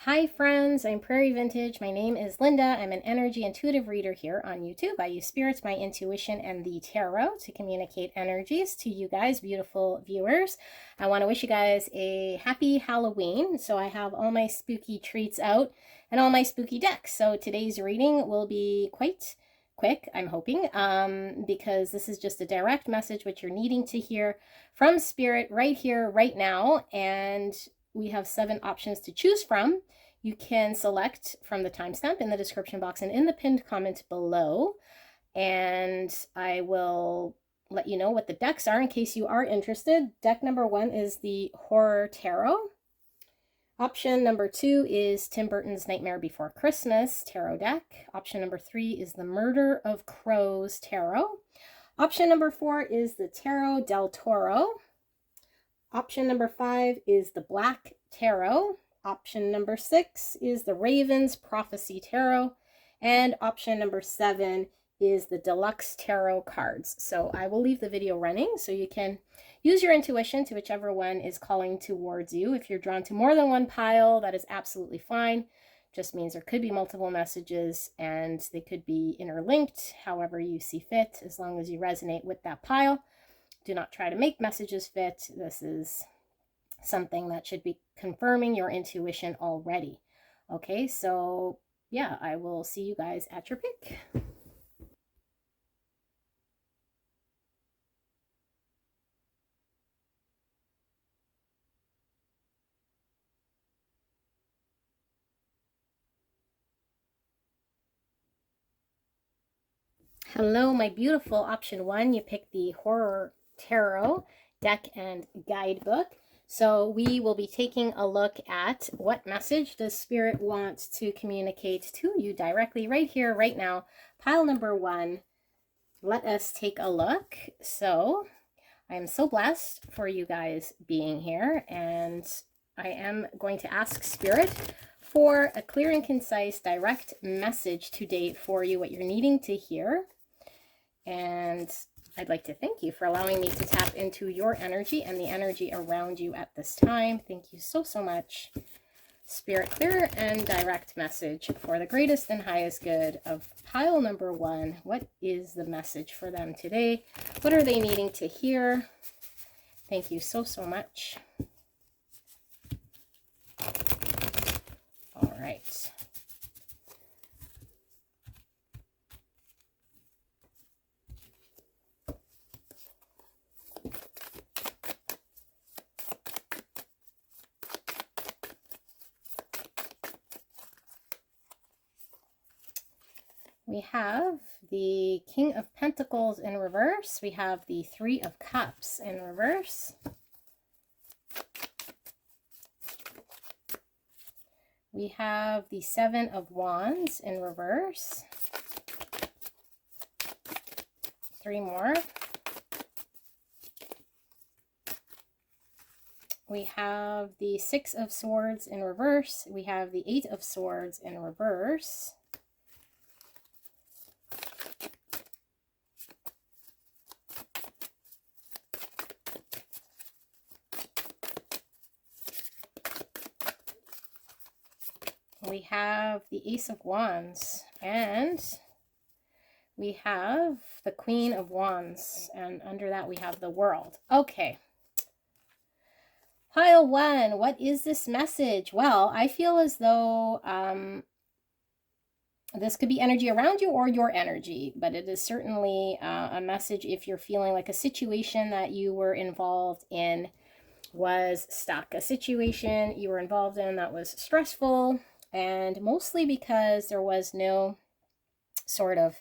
Hi friends, I'm Prairie Vintage. My name is Linda. I'm an energy intuitive reader here on YouTube. I use spirits, my intuition, and the tarot to communicate energies to you guys, beautiful viewers. I want to wish you guys a happy Halloween. So I have all my spooky treats out and all my spooky decks. So today's reading will be quite quick, I'm hoping, because this is just a direct message what you're needing to hear from spirit right here, right now. And we have 7 options to choose from. You can select from the timestamp in the description box and in the pinned comment below. And I will let you know what the decks are in case you are interested. Deck number 1 is the Horror Tarot. Option number 2 is Tim Burton's Nightmare Before Christmas Tarot deck. Option number 3 is the Murder of Crows Tarot. Option number 4 is the Tarot del Toro. Option number 5 is the Black Tarot. Option number 6 is the Raven's Prophecy Tarot. And option number 7 is the Deluxe Tarot cards. So I will leave the video running so you can use your intuition to whichever one is calling towards you. If you're drawn to more than one pile, that is absolutely fine. Just means there could be multiple messages and they could be interlinked however you see fit, as long as you resonate with that pile. Do not try to make messages fit. This is something that should be confirming your intuition already. Okay, so yeah, I will see you guys at your pick. Hello, my beautiful option 1. You picked the Horror Tarot deck and guidebook. So we will be taking a look at what message does Spirit want to communicate to you directly right here, right now. Pile number 1. Let us take a look. So I am so blessed for you guys being here, and I am going to ask Spirit for a clear and concise direct message today for you, what you're needing to hear. And I'd like to thank you for allowing me to tap into your energy and the energy around you at this time. Thank you so, so much. Spirit, clear and direct message for the greatest and highest good of pile number 1. What is the message for them today? What are they needing to hear? Thank you so, so much. All right. We have the King of Pentacles in reverse. We have the 3 of Cups in reverse. We have the 7 of Wands in reverse. 3 more. We have the 6 of Swords in reverse. We have the 8 of Swords in reverse. We have the Ace of Wands, and we have the Queen of Wands, and under that we have the World. Okay. Pile 1, what is this message? Well, I feel as though this could be energy around you or your energy, but it is certainly a message if you're feeling like a situation that you were involved in was stuck. A situation you were involved in that was stressful, and mostly because there was no sort of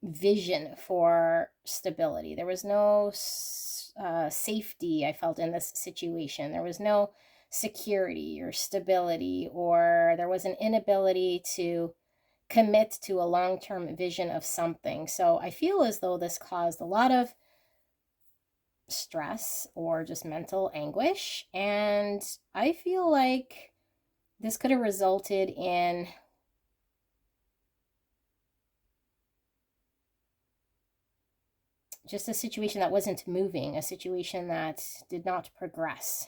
vision for stability. There was no safety, I felt, in this situation. There was no security or stability, or there was an inability to commit to a long-term vision of something. So I feel as though this caused a lot of stress or just mental anguish, and I feel like this could have resulted in just a situation that wasn't moving, a situation that did not progress.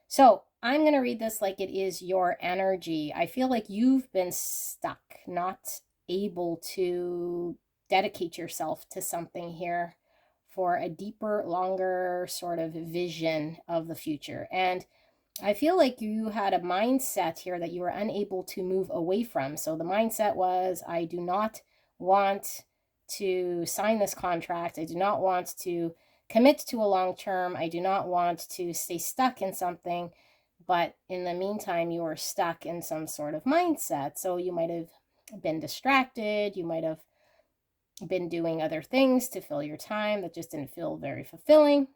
So I'm going to read this like it is your energy. I feel like you've been stuck, not able to dedicate yourself to something here for a deeper, longer sort of vision of the future. And I feel like you had a mindset here that you were unable to move away from. So the mindset was, I do not want to sign this contract. I do not want to commit to a long term. I do not want to stay stuck in something. But in the meantime, you are stuck in some sort of mindset. So you might have been distracted. You might have been doing other things to fill your time that just didn't feel very fulfilling.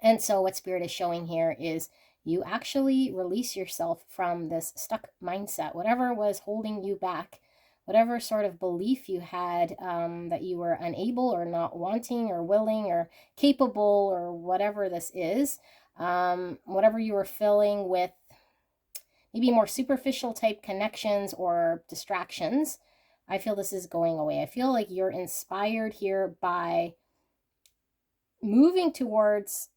And so what Spirit is showing here is you actually release yourself from this stuck mindset, whatever was holding you back, whatever sort of belief you had that you were unable or not wanting or willing or capable or whatever this is, whatever you were filling with maybe more superficial type connections or distractions. I feel this is going away. I feel like you're inspired here by moving towards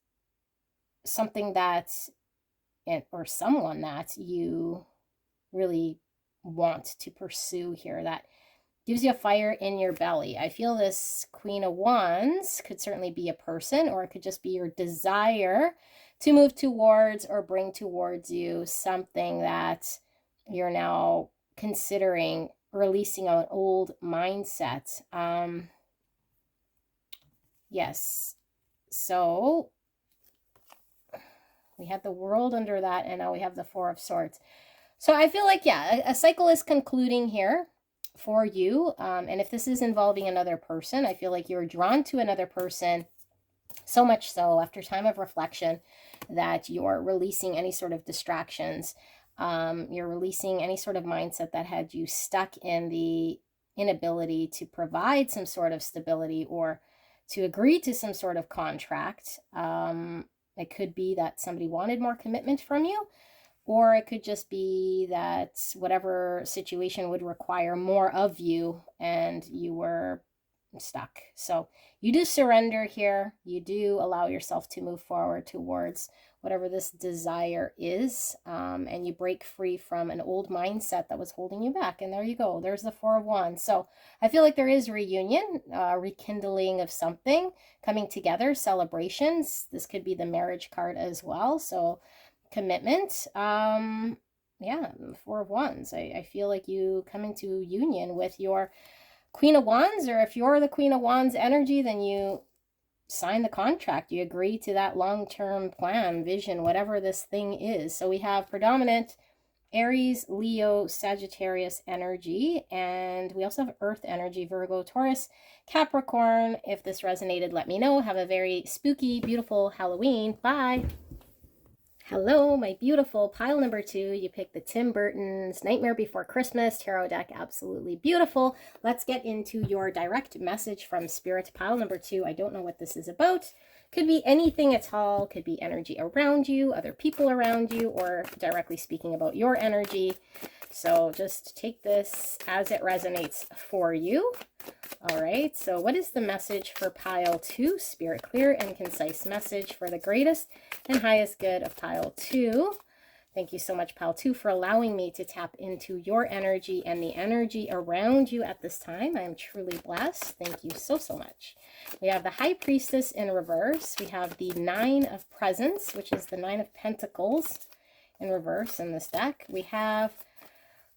something that, or someone that you really want to pursue here, that gives you a fire in your belly. I feel this Queen of Wands could certainly be a person, or it could just be your desire to move towards or bring towards you something that you're now considering releasing an old mindset. Yes. So we had the World under that, and now we have the Four of Swords. So I feel like, yeah, a cycle is concluding here for you. And if this is involving another person, I feel like you're drawn to another person, so much so after time of reflection that you're releasing any sort of distractions. You're releasing any sort of mindset that had you stuck in the inability to provide some sort of stability or to agree to some sort of contract. It could be that somebody wanted more commitment from you, or it could just be that whatever situation would require more of you and you were stuck. So you do surrender here. You do allow yourself to move forward towards whatever this desire is, and you break free from an old mindset that was holding you back. And there you go. There's the Four of Wands. So I feel like there is reunion, rekindling of something, coming together, celebrations. This could be the marriage card as well. So commitment. Yeah, Four of Wands. I feel like you come into union with your Queen of Wands, or if you're the Queen of Wands energy, then you sign the contract. You agree to that long-term plan, vision, whatever this thing is. So we have predominant Aries, Leo, Sagittarius energy, and we also have Earth energy, Virgo, Taurus, Capricorn. If this resonated, let me know. Have a very spooky, beautiful Halloween. Bye. Hello, my beautiful pile number 2. You picked the Tim Burton's Nightmare Before Christmas tarot deck. Absolutely beautiful. Let's get into your direct message from Spirit. Pile number 2. I don't know what this is about. Could be anything at all. Could be energy around you, other people around you, or directly speaking about your energy. So just take this as it resonates for you. All right, so what is the message for pile 2? Spirit, clear and concise message for the greatest and highest good of pile 2. Thank you so much, pile 2, for allowing me to tap into your energy and the energy around you at this time. I am truly blessed. Thank you so, so much. We have the High Priestess in reverse. We have the Nine of Presents, which is the Nine of Pentacles in reverse in this deck. We have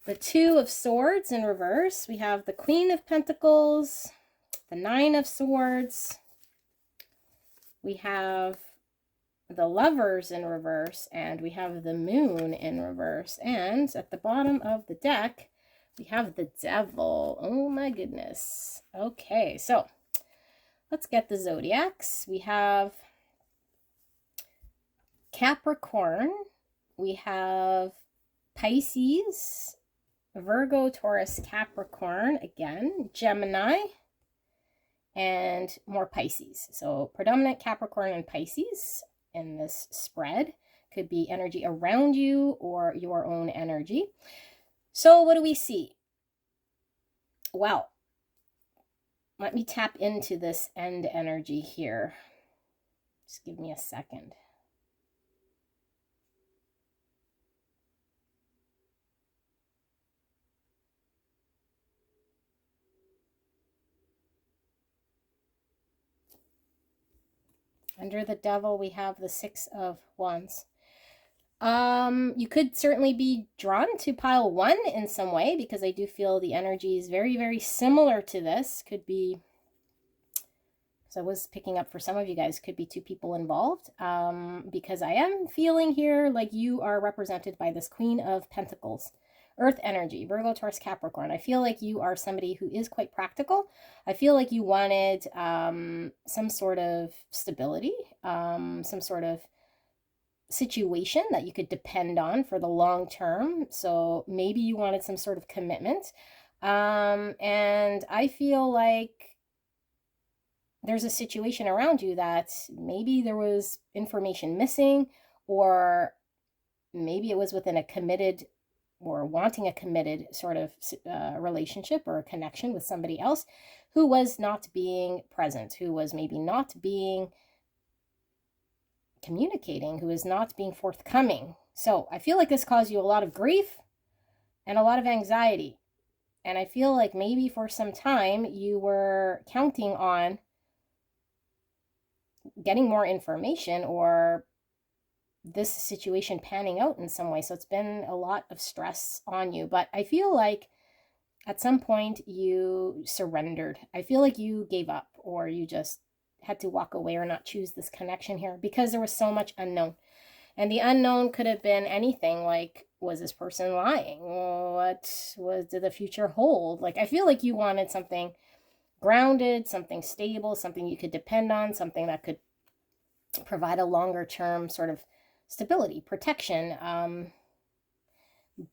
the Two of Swords in reverse. We have the Queen of Pentacles, the Nine of Swords. We have the Lovers in reverse, and we have the Moon in reverse. And at the bottom of the deck, we have the Devil. Oh my goodness. Okay, so let's get the zodiacs. We have Capricorn. We have Pisces, Virgo, Taurus, Capricorn, again, Gemini, and more Pisces. So predominant Capricorn and Pisces in this spread. Could be energy around you or your own energy. So what do we see? Well, let me tap into this end energy here. Just give me a second. Under the Devil, we have the Six of Wands. You could certainly be drawn to pile one in some way, because I do feel the energy is very, very similar to this. Could be, so I was picking up for some of you guys, could be two people involved, because I am feeling here like you are represented by this Queen of Pentacles. Earth energy, Virgo, Taurus, Capricorn. I feel like you are somebody who is quite practical. I feel like you wanted some sort of stability, some sort of situation that you could depend on for the long term. So maybe you wanted some sort of commitment. And I feel like there's a situation around you that maybe there was information missing, or maybe it was within a committed or wanting a committed sort of relationship or a connection with somebody else who was not being present, who was maybe not being communicating, who is not being forthcoming. So I feel like this caused you a lot of grief and a lot of anxiety. And I feel like maybe for some time you were counting on getting more information or this situation panning out in some way. So it's been a lot of stress on you. But I feel like at some point you surrendered. I feel like you gave up, or you just had to walk away or not choose this connection here because there was so much unknown. And the unknown could have been anything, like, was this person lying? Did the future hold? Like, I feel like you wanted something grounded, something stable, something you could depend on, something that could provide a longer term sort of stability, protection.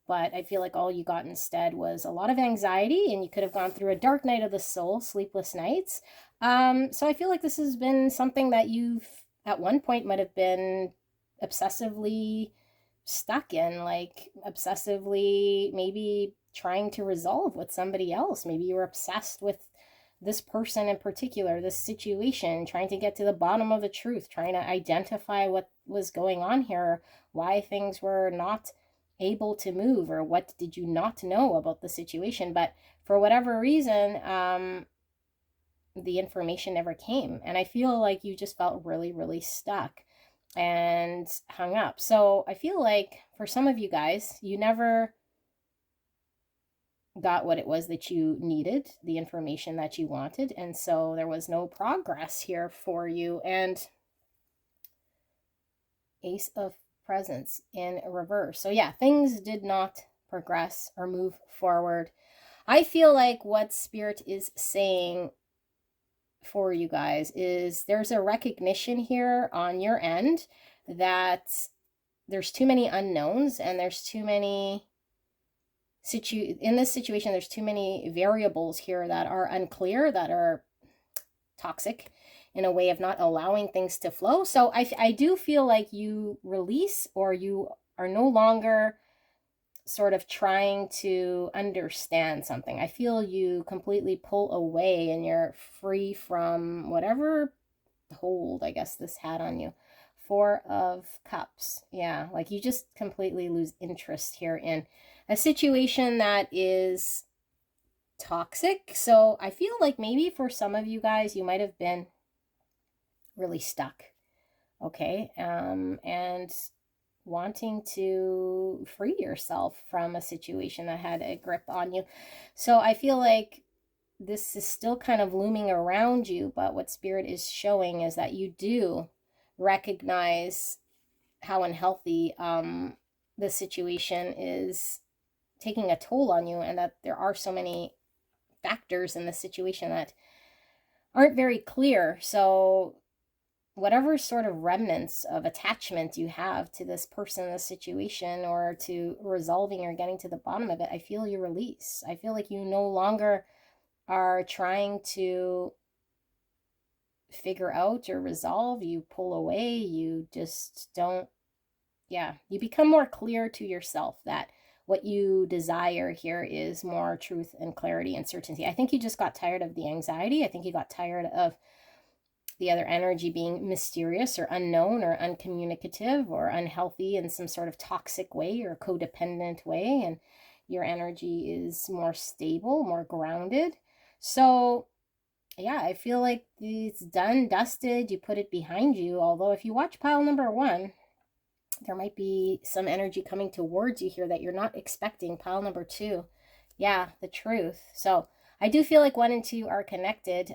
But I feel like all you got instead was a lot of anxiety, and you could have gone through a dark night of the soul, sleepless nights. So I feel like this has been something that you've at one point might have been obsessively stuck in, like obsessively maybe trying to resolve with somebody else. Maybe you were obsessed with this person in particular, this situation, trying to get to the bottom of the truth, trying to identify what was going on here, why things were not able to move, or what did you not know about the situation. But for whatever reason, the information never came. And I feel like you just felt really, really stuck and hung up. So I feel like for some of you guys, you never got what it was that you needed, the information that you wanted, and so there was no progress here for you. And Ace of Presents in reverse. So yeah, things did not progress or move forward. I feel like what Spirit is saying for you guys is there's a recognition here on your end that there's too many unknowns, and there's too many in this situation, there's too many variables here that are unclear, that are toxic in a way of not allowing things to flow. So I do feel like you release, or you are no longer sort of trying to understand something. I feel you completely pull away, and you're free from whatever hold, I guess, this had on you. Four of Cups. Yeah, like you just completely lose interest here in a situation that is toxic. So I feel like maybe for some of you guys, you might have been really stuck. Okay. And wanting to free yourself from a situation that had a grip on you. So I feel like this is still kind of looming around you, but what Spirit is showing is that you do recognize how unhealthy the situation is taking a toll on you, and that there are so many factors in the situation that aren't very clear. So whatever sort of remnants of attachment you have to this person, this situation, or to resolving or getting to the bottom of it, I feel you release. I feel like you no longer are trying to figure out or resolve. You pull away. You just don't, you become more clear to yourself that what you desire here is more truth and clarity and certainty. I think you just got tired of the anxiety. I think you got tired of the other energy being mysterious or unknown or uncommunicative or unhealthy in some sort of toxic way or codependent way. And your energy is more stable, more grounded. So yeah, I feel like it's done, dusted, you put it behind you. Although if you watch pile number 1, there might be some energy coming towards you here that you're not expecting. Pile number 2, yeah, the truth. So I do feel like 1 and 2 are connected,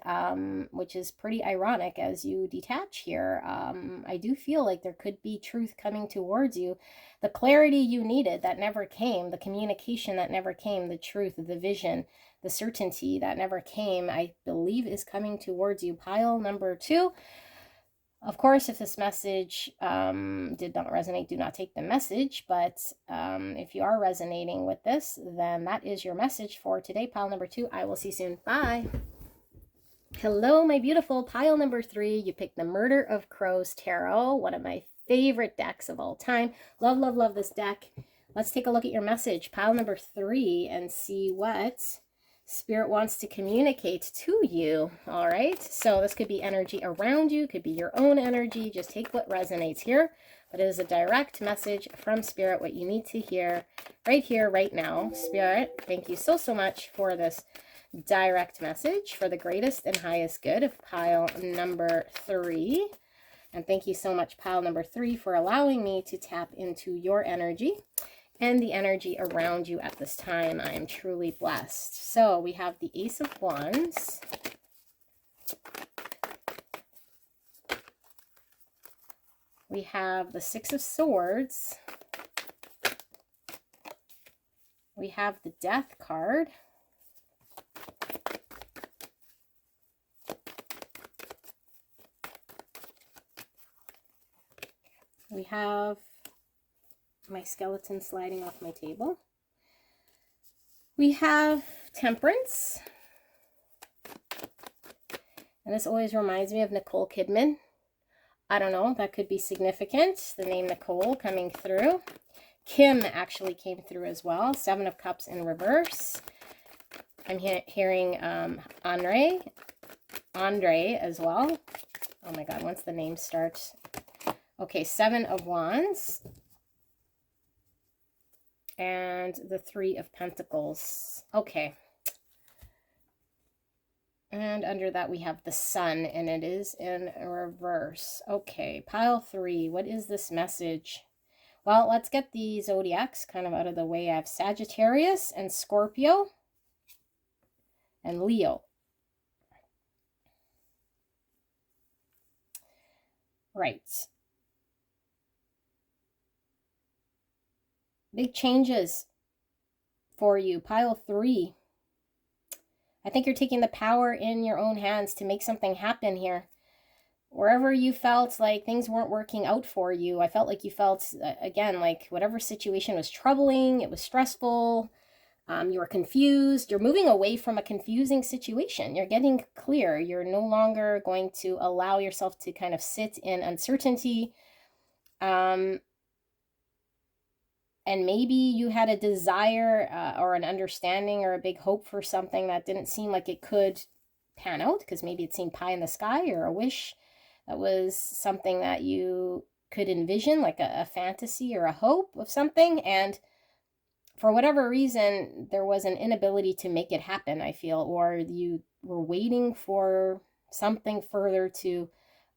which is pretty ironic as you detach here. I do feel like there could be truth coming towards you. The clarity you needed that never came, the communication that never came, the truth, the vision, the certainty that never came, I believe is coming towards you. Pile number 2. Of course, if this message did not resonate, do not take the message. But if you are resonating with this, then that is your message for today. Pile number 2. I will see you soon. Bye. Hello, my beautiful. Pile number 3. You picked the Murder of Crows Tarot, one of my favorite decks of all time. Love, love, love this deck. Let's take a look at your message, pile number 3, and see what Spirit wants to communicate to you. All right, so this could be energy around you, could be your own energy. Just take what resonates here, but it is a direct message from Spirit, what you need to hear right here, right now. Spirit, thank you so, so much for this direct message for the greatest and highest good of pile number 3. And thank you so much, pile number 3, for allowing me to tap into your energy and the energy around you at this time. I am truly blessed. So we have the Ace of Wands. We have the Six of Swords. We have the Death card. We have my skeleton sliding off my table. We have Temperance. And this always reminds me of Nicole Kidman. I don't know, that could be significant. The name Nicole coming through. Kim actually came through as well. 7 of Cups in reverse. I'm hearing Andre as well. Oh my God, once the name starts. Okay, 7 of Wands. And the 3 of Pentacles. Okay. And under that we have the Sun, and it is in reverse. Okay, pile 3. What is this message? Well, let's get the zodiacs kind of out of the way. I have Sagittarius and Scorpio and Leo. Right. Big changes for you. Pile 3. I think you're taking the power in your own hands to make something happen here. Wherever you felt like things weren't working out for you, I felt like you felt, again, like whatever situation was troubling, it was stressful, you were confused, you're moving away from a confusing situation. You're getting clear. You're no longer going to allow yourself to kind of sit in uncertainty. And maybe you had a desire or an understanding or a big hope for something that didn't seem like it could pan out, because maybe it seemed pie in the sky, or a wish that was something that you could envision, like a fantasy or a hope of something. And for whatever reason, there was an inability to make it happen, I feel, or you were waiting for something further to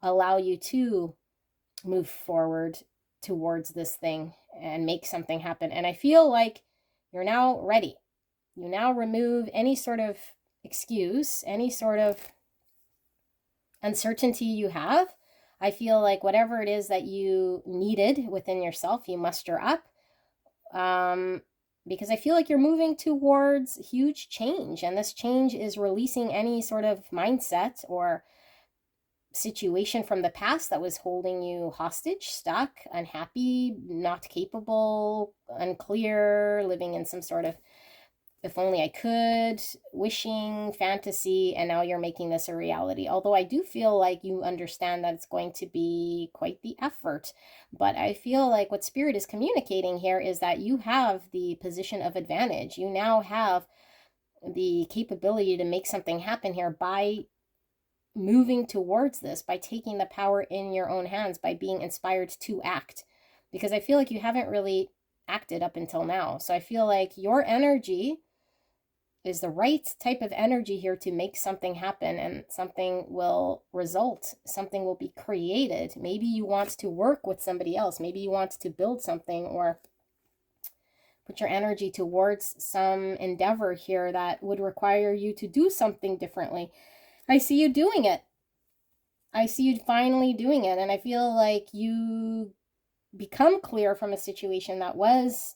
allow you to move forward towards this thing and make something happen. And I feel like you're now ready. You now remove any sort of excuse, any sort of uncertainty you have. I feel like whatever it is that you needed within yourself, you muster up. Because I feel like you're moving towards huge change, and this change is releasing any sort of mindset or situation from the past that was holding you hostage, stuck, unhappy, not capable, unclear, living in some sort of if only I could, wishing, fantasy, and now you're making this a reality. Although I do feel like you understand that it's going to be quite the effort. But I feel like what Spirit is communicating here is that you have the position of advantage. You now have the capability to make something happen here by moving towards this, by taking the power in your own hands, by being inspired to act. Because I feel like you haven't really acted up until now. So I feel like your energy is the right type of energy here to make something happen, and something will result, something will be created. Maybe you want to work with somebody else, maybe you want to build something or put your energy towards some endeavor here that would require you to do something differently. I see you doing it. I see you finally doing it, and I feel like you become clear from a situation that was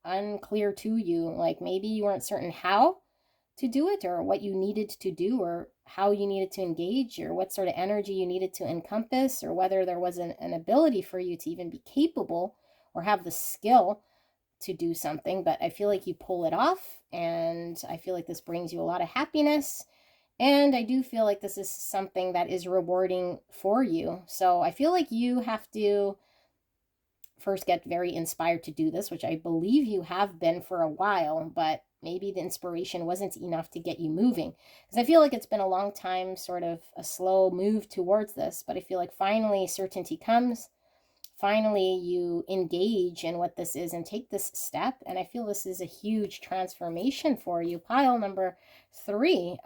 unclear to you. Like maybe you weren't certain how to do it, or what you needed to do, or how you needed to engage, or what sort of energy you needed to encompass, or whether there was an ability for you to even be capable or have the skill to do something. But I feel like you pull it off, and I feel like this brings you a lot of happiness. And I do feel like this is something that is rewarding for you. So I feel like you have to first get very inspired to do this, which I believe you have been for a while, but maybe the inspiration wasn't enough to get you moving. Because I feel like it's been a long time, sort of a slow move towards this, but I feel like finally certainty comes. Finally, you engage in what this is and take this step. And I feel this is a huge transformation for you. Pile number 3.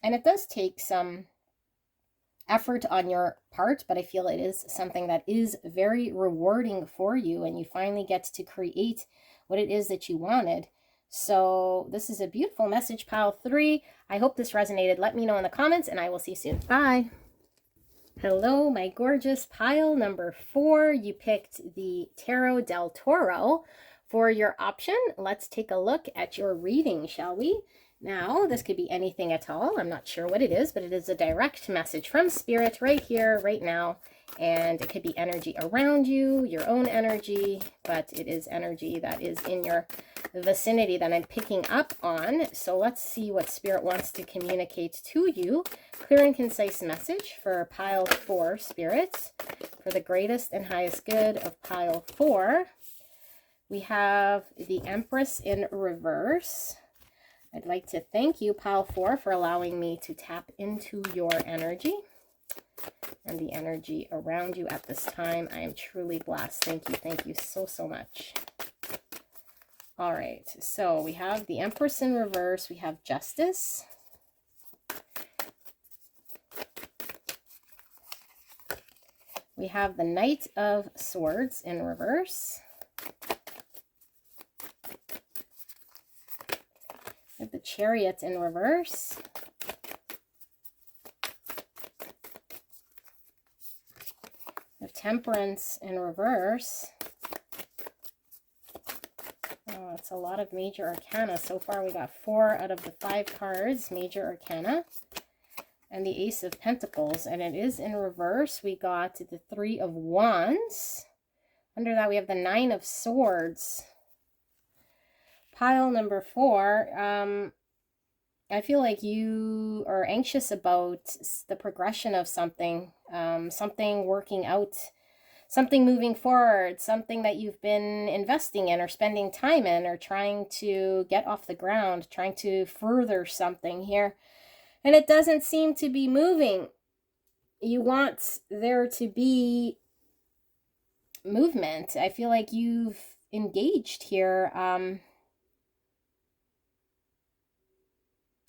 And it does take some effort on your part, but I feel it is something that is very rewarding for you, and you finally get to create what it is that you wanted. So this is a beautiful message, pile 3. I hope this resonated. Let me know in the comments, and I will see you soon. Bye. Hello, my gorgeous pile number 4. You picked the Tarot del Toro for your option. Let's take a look at your reading, shall we? Now, this could be anything at all. I'm not sure what it is, but it is a direct message from Spirit right here, right now. And it could be energy around you, your own energy, but it is energy that is in your vicinity that I'm picking up on. So let's see what Spirit wants to communicate to you. Clear and concise message for pile 4, Spirit, for the greatest and highest good of pile 4. We have the Empress in reverse. I'd like to thank you, pile 4, for allowing me to tap into your energy and the energy around you at this time. I am truly blessed. Thank you so, so much. All right, so we have the Empress in reverse. We have Justice. We have the Knight of Swords in reverse. We have the Chariot in reverse. We have Temperance in reverse. Oh, it's a lot of major arcana. So far we got 4 out of the 5 cards, major arcana. And the Ace of Pentacles, and it is in reverse. We got the 3 of Wands. Under that we have the 9 of Swords. Pile number 4, I feel like you are anxious about the progression of something, something working out, something moving forward, something that you've been investing in or spending time in, or trying to get off the ground, trying to further something here. And it doesn't seem to be moving. You want there to be movement. I feel like you've engaged here.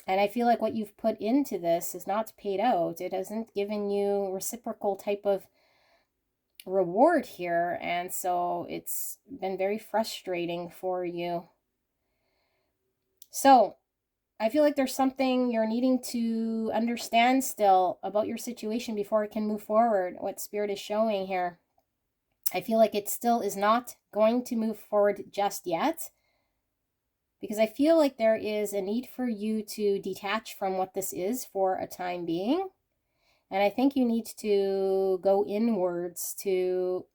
And I feel like what you've put into this is not paid out. It hasn't given you reciprocal type of reward here. And so it's been very frustrating for you. So I feel like there's something you're needing to understand still about your situation before it can move forward, what Spirit is showing here. I feel like it still is not going to move forward just yet, because I feel like there is a need for you to detach from what this is for a time being. And I think you need to go inwards to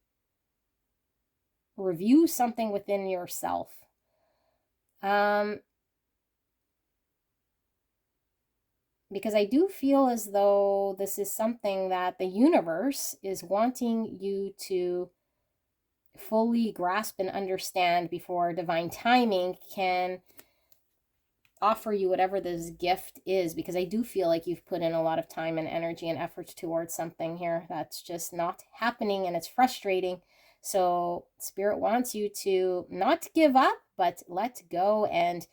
review something within yourself. Because I do feel as though this is something that the universe is wanting you to fully grasp and understand before divine timing can offer you whatever this gift is. Because I do feel like you've put in a lot of time and energy and effort towards something here that's just not happening, and it's frustrating. So Spirit wants you to not give up, but let go and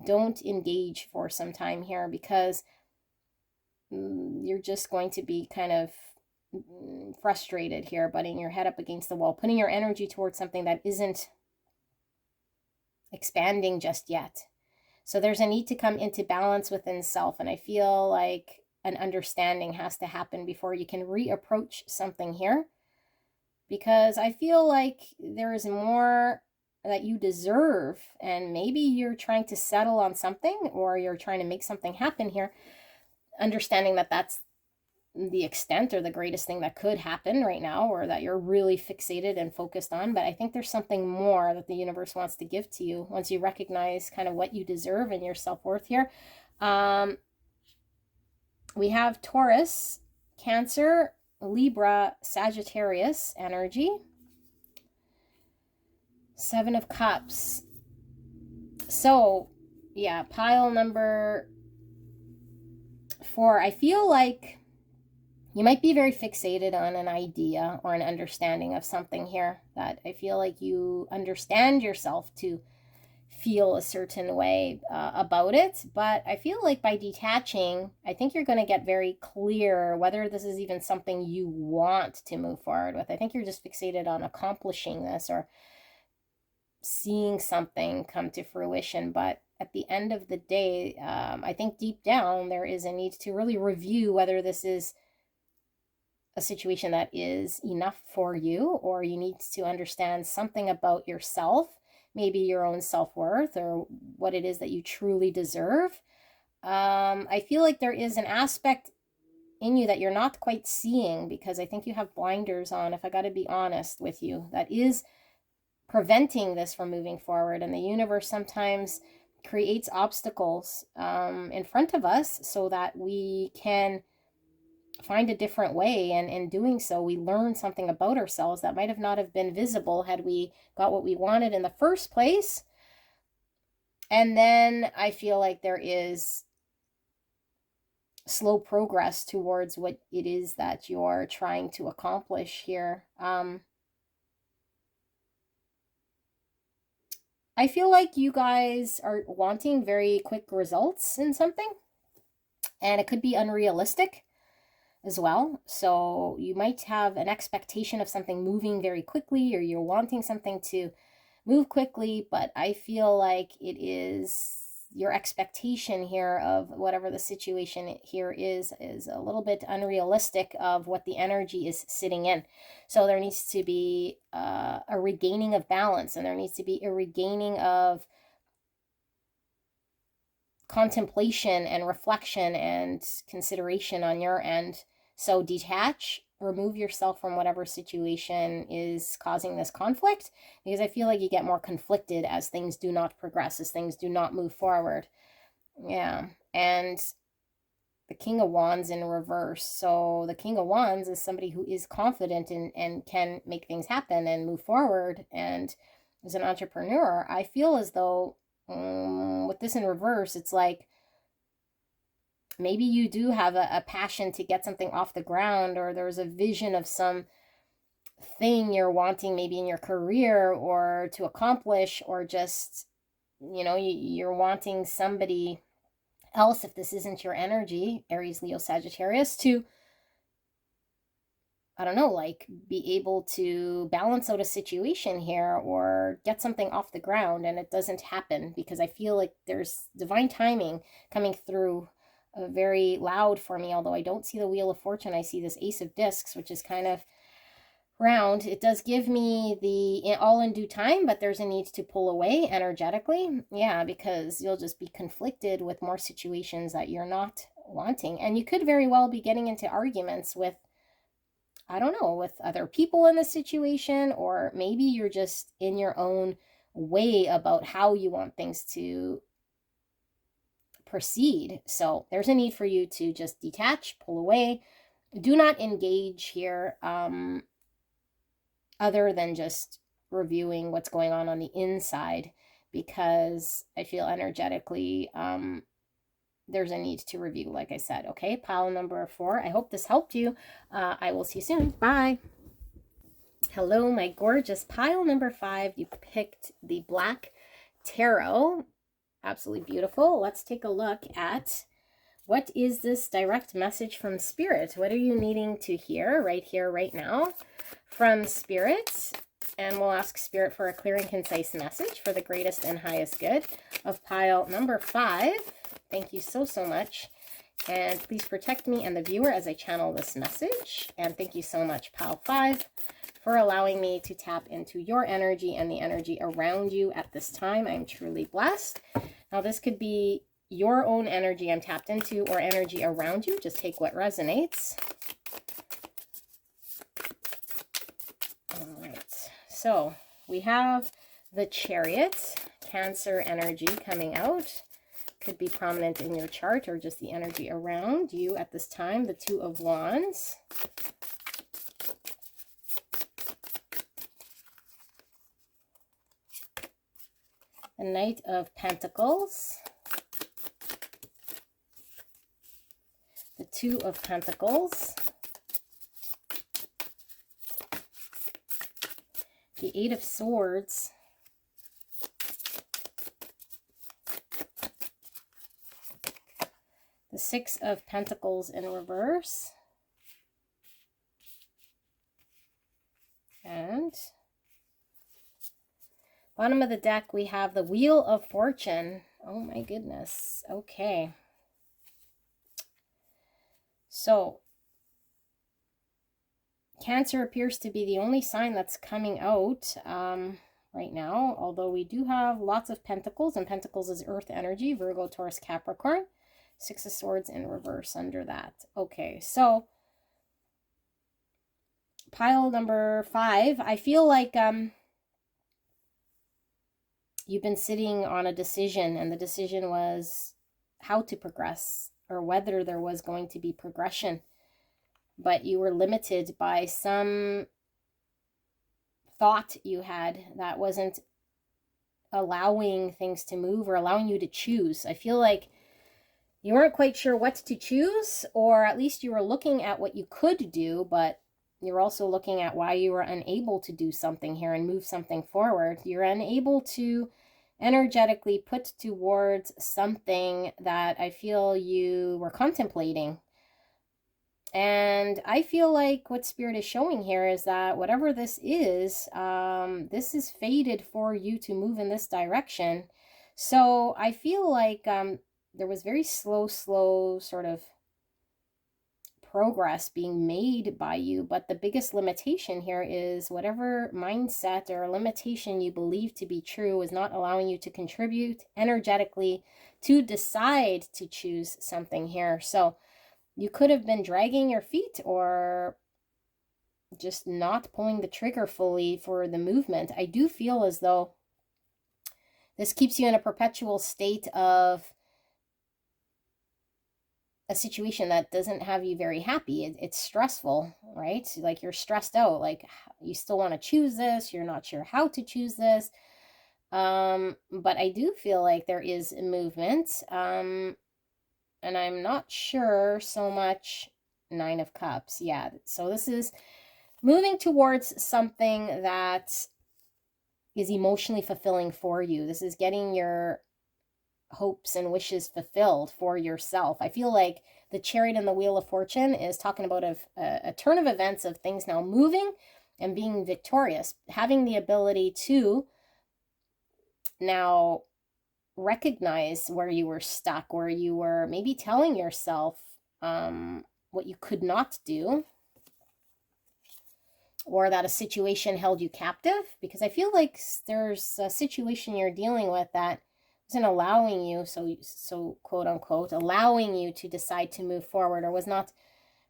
don't engage for some time here, because you're just going to be kind of frustrated here, butting your head up against the wall, putting your energy towards something that isn't expanding just yet. So there's a need to come into balance within self, and I feel like an understanding has to happen before you can reapproach something here, because I feel like there is more that you deserve, and maybe you're trying to settle on something, or you're trying to make something happen here, understanding that that's the extent or the greatest thing that could happen right now, or that you're really fixated and focused on. But I think there's something more that the universe wants to give to you once you recognize kind of what you deserve and your self-worth here. We have Taurus, Cancer, Libra, Sagittarius energy. 7 of Cups. So yeah, pile number 4. I feel like you might be very fixated on an idea or an understanding of something here, that I feel like you understand yourself to feel a certain way about it. But I feel like by detaching, I think you're going to get very clear whether this is even something you want to move forward with. I think you're just fixated on accomplishing this or seeing something come to fruition. But at the end of the day, I think deep down there is a need to really review whether this is a situation that is enough for you, or you need to understand something about yourself, maybe your own self-worth, or what it is that you truly deserve. I feel like there is an aspect in you that you're not quite seeing, because I think you have blinders on, if I got to be honest with you, that is preventing this from moving forward. And the universe sometimes creates obstacles in front of us so that we can find a different way, and in doing so we learn something about ourselves that might have not have been visible had we got what we wanted in the first place. And then I feel like there is slow progress towards what it is that you're trying to accomplish here. I feel like you guys are wanting very quick results in something, and it could be unrealistic as well. So you might have an expectation of something moving very quickly, or you're wanting something to move quickly, but I feel like it is your expectation here of whatever the situation here is a little bit unrealistic of what the energy is sitting in. So there needs to be a regaining of balance, and there needs to be a regaining of contemplation and reflection and consideration on your end. So detach, remove yourself from whatever situation is causing this conflict, because I feel like you get more conflicted as things do not progress, as things do not move forward. Yeah. And the King of Wands in reverse. So the King of Wands is somebody who is confident and can make things happen and move forward, and is an entrepreneur. I feel as though with this in reverse, it's like maybe you do have a passion to get something off the ground, or there's a vision of some thing you're wanting maybe in your career or to accomplish, or just, you know, you're wanting somebody else, if this isn't your energy, Aries, Leo, Sagittarius, to, I don't know, like be able to balance out a situation here or get something off the ground, and it doesn't happen, because I feel like there's divine timing coming through very loud for me. Although I don't see the Wheel of Fortune, I see this Ace of Discs, which is kind of round. It does give me the all in due time, but there's a need to pull away energetically. Yeah, because you'll just be conflicted with more situations that you're not wanting. And you could very well be getting into arguments with, I don't know, with other people in the situation, or maybe you're just in your own way about how you want things to proceed. So there's a need for you to just detach, pull away. Do not engage here other than just reviewing what's going on the inside, because I feel energetically there's a need to review, like I said. Okay, pile number 4. I hope this helped you. I will see you soon. Bye. Hello, my gorgeous pile number 5. You picked the Black Tarot. Absolutely beautiful. Let's take a look at what is this direct message from Spirit. What are you needing to hear, right now, from Spirit? And we'll ask Spirit for a clear and concise message for the greatest and highest good of pile number 5. Thank you so, so much. And please protect me and the viewer as I channel this message. And thank you so much, pile 5, for allowing me to tap into your energy and the energy around you at this time. I'm truly blessed. Now, this could be your own energy I'm tapped into or energy around you. Just take what resonates. All right. So we have the Chariot, Cancer energy coming out. Could be prominent in your chart or just the energy around you at this time. The Two of Wands. The Knight of Pentacles. The Two of Pentacles. The Eight of Swords. The Six of Pentacles in reverse. And bottom of the deck, we have the Wheel of Fortune. Oh my goodness. Okay. So, Cancer appears to be the only sign that's coming out right now, although we do have lots of Pentacles, and Pentacles is Earth energy, Virgo, Taurus, Capricorn. Six of Swords in reverse under that. Okay, so pile number 5. I feel like you've been sitting on a decision, and the decision was how to progress or whether there was going to be progression, but you were limited by some thought you had that wasn't allowing things to move or allowing you to choose. I feel like you weren't quite sure what to choose, or at least you were looking at what you could do, but you're also looking at why you were unable to do something here and move something forward. You're unable to energetically put towards something that I feel you were contemplating. And I feel like what Spirit is showing here is that whatever this is fated for you to move in this direction. So I feel like there was very slow sort of progress being made by you, but the biggest limitation here is whatever mindset or limitation you believe to be true is not allowing you to contribute energetically to decide to choose something here. So you could have been dragging your feet or just not pulling the trigger fully for the movement. I do feel as though this keeps you in a perpetual state of a situation that doesn't have you very happy. It's stressful, right? Like you're stressed out, like you still want to choose this, you're not sure how to choose this. But I do feel like there is movement. And I'm not sure so much. Nine of Cups. Yeah. So this is moving towards something that is emotionally fulfilling for you. This is getting your hopes and wishes fulfilled for yourself. I feel like the Chariot and the Wheel of Fortune is talking about a turn of events of things now moving and being victorious, having the ability to now recognize where you were stuck, where you were maybe telling yourself what you could not do, or that a situation held you captive, because I feel like there's a situation you're dealing with that wasn't allowing you, so quote unquote, allowing you to decide to move forward, or was not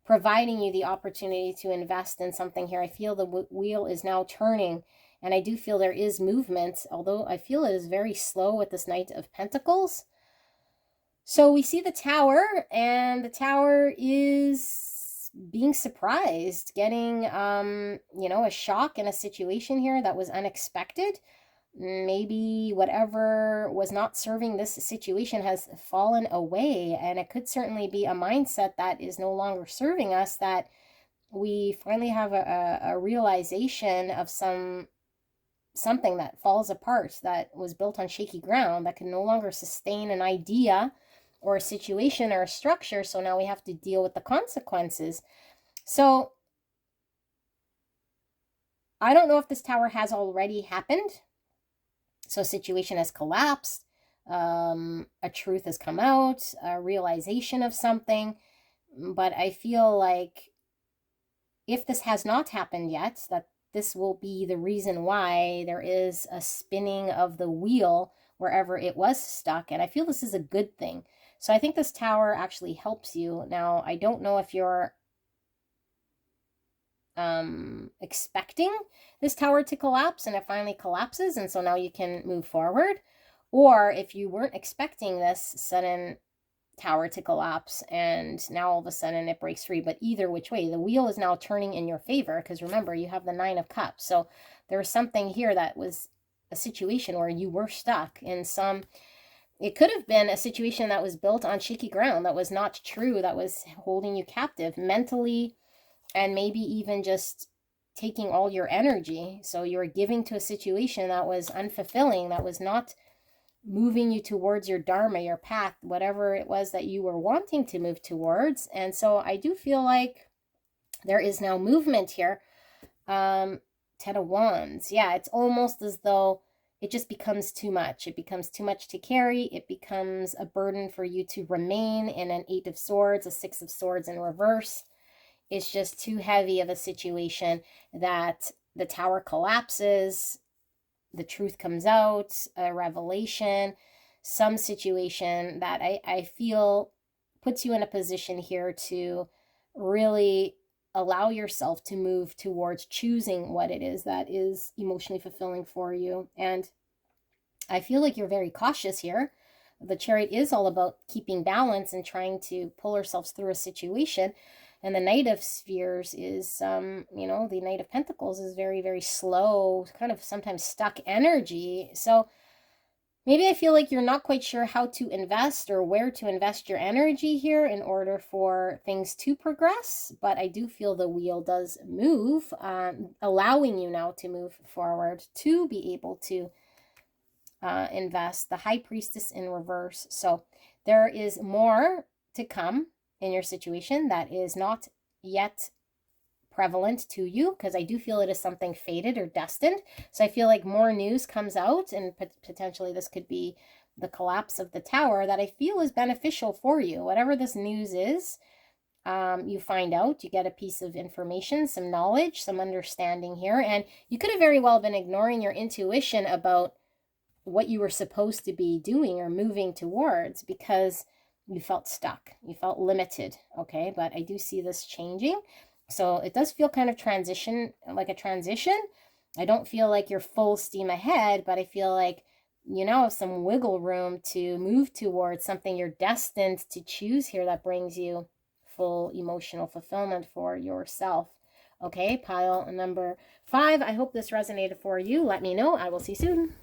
providing you the opportunity to invest in something here. I feel the wheel is now turning, and I do feel there is movement, although I feel it is very slow with this Knight of Pentacles. So we see the Tower, and the Tower is being surprised, getting, you know, a shock in a situation here that was unexpected. Maybe whatever was not serving this situation has fallen away, and it could certainly be a mindset that is no longer serving us, that we finally have a realization of some something that falls apart, that was built on shaky ground, that can no longer sustain an idea or a situation or a structure. So now we have to deal with the consequences. So I don't know if this tower has already happened. So a situation has collapsed. A truth has come out, a realization of something. But I feel like if this has not happened yet, that this will be the reason why there is a spinning of the wheel wherever it was stuck. And I feel this is a good thing. So I think this tower actually helps you. Now, I don't know if you're expecting this tower to collapse and it finally collapses, and so now you can move forward, or if you weren't expecting this sudden tower to collapse and now all of a sudden it breaks free. But either which way, the wheel is now turning in your favor, because remember, you have the 9 of Cups. So there was something here that was a situation where you were stuck in some, it could have been a situation that was built on shaky ground, that was not true, that was holding you captive mentally, and maybe even just taking all your energy. So you were giving to a situation that was unfulfilling, that was not moving you towards your dharma, your path, whatever it was that you were wanting to move towards. And so I do feel like there is now movement here. 10 of Wands. Yeah, it's almost as though it just becomes too much. It becomes too much to carry. It becomes a burden for you to remain in an 8 of Swords, a 6 of Swords in reverse. It's just too heavy of a situation that the tower collapses, the truth comes out, a revelation, some situation that I feel puts you in a position here to really allow yourself to move towards choosing what it is that is emotionally fulfilling for you. And I feel like you're very cautious here. The Chariot is all about keeping balance and trying to pull ourselves through a situation. And the Knight of Spheres is, you know, the Knight of Pentacles is very, very slow, kind of sometimes stuck energy. So maybe I feel like you're not quite sure how to invest or where to invest your energy here in order for things to progress. But I do feel the wheel does move, allowing you now to move forward, to be able to invest. The High Priestess in reverse. So there is more to come in your situation that is not yet prevalent to you, because I do feel it is something fated or destined. So I feel like more news comes out, and potentially this could be the collapse of the tower, that I feel is beneficial for you. Whatever this news is, you find out, you get a piece of information, some knowledge, some understanding here. And you could have very well been ignoring your intuition about what you were supposed to be doing or moving towards, because you felt stuck, you felt limited. Okay, but I do see this changing. So it does feel kind of like a transition. I don't feel like you're full steam ahead, but I feel like you now have some wiggle room to move towards something you're destined to choose here that brings you full emotional fulfillment for yourself. Okay, pile number 5. I hope this resonated for you. Let me know. I will see you soon.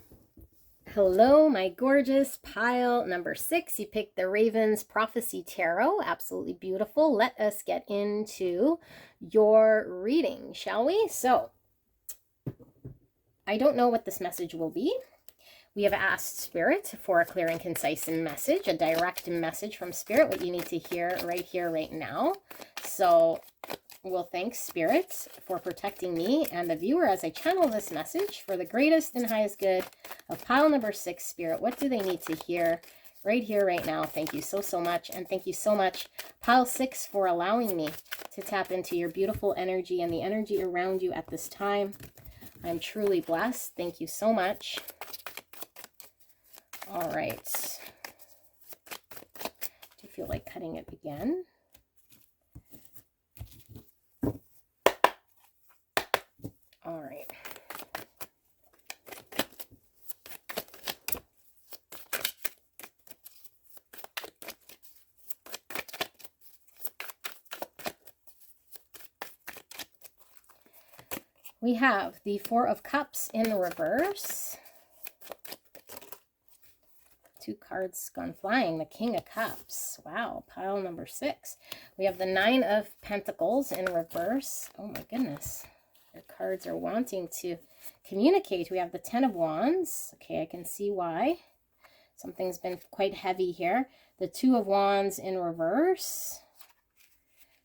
Hello, my gorgeous pile number 6. You picked the Raven's Prophecy Tarot. Absolutely beautiful. Let us get into your reading, shall we? So, I don't know what this message will be. We have asked Spirit for a clear and concise message, a direct message from Spirit, what you need to hear, right now. So, we'll thank Spirit for protecting me and the viewer as I channel this message for the greatest and highest good of pile number 6. Spirit, what do they need to hear right here, right now? Thank you so much. And thank you so much, pile 6, for allowing me to tap into your beautiful energy and the energy around you at this time. I'm truly blessed. Thank you so much. All right. Do you feel like cutting it again? All right. We have the 4 of Cups in reverse. 2 cards gone flying. The King of Cups. Wow, pile number 6. We have the 9 of Pentacles in reverse. Oh my goodness. Your cards are wanting to communicate. We have the Ten of Wands. Okay, I can see why. Something's been quite heavy here. The Two of Wands in reverse.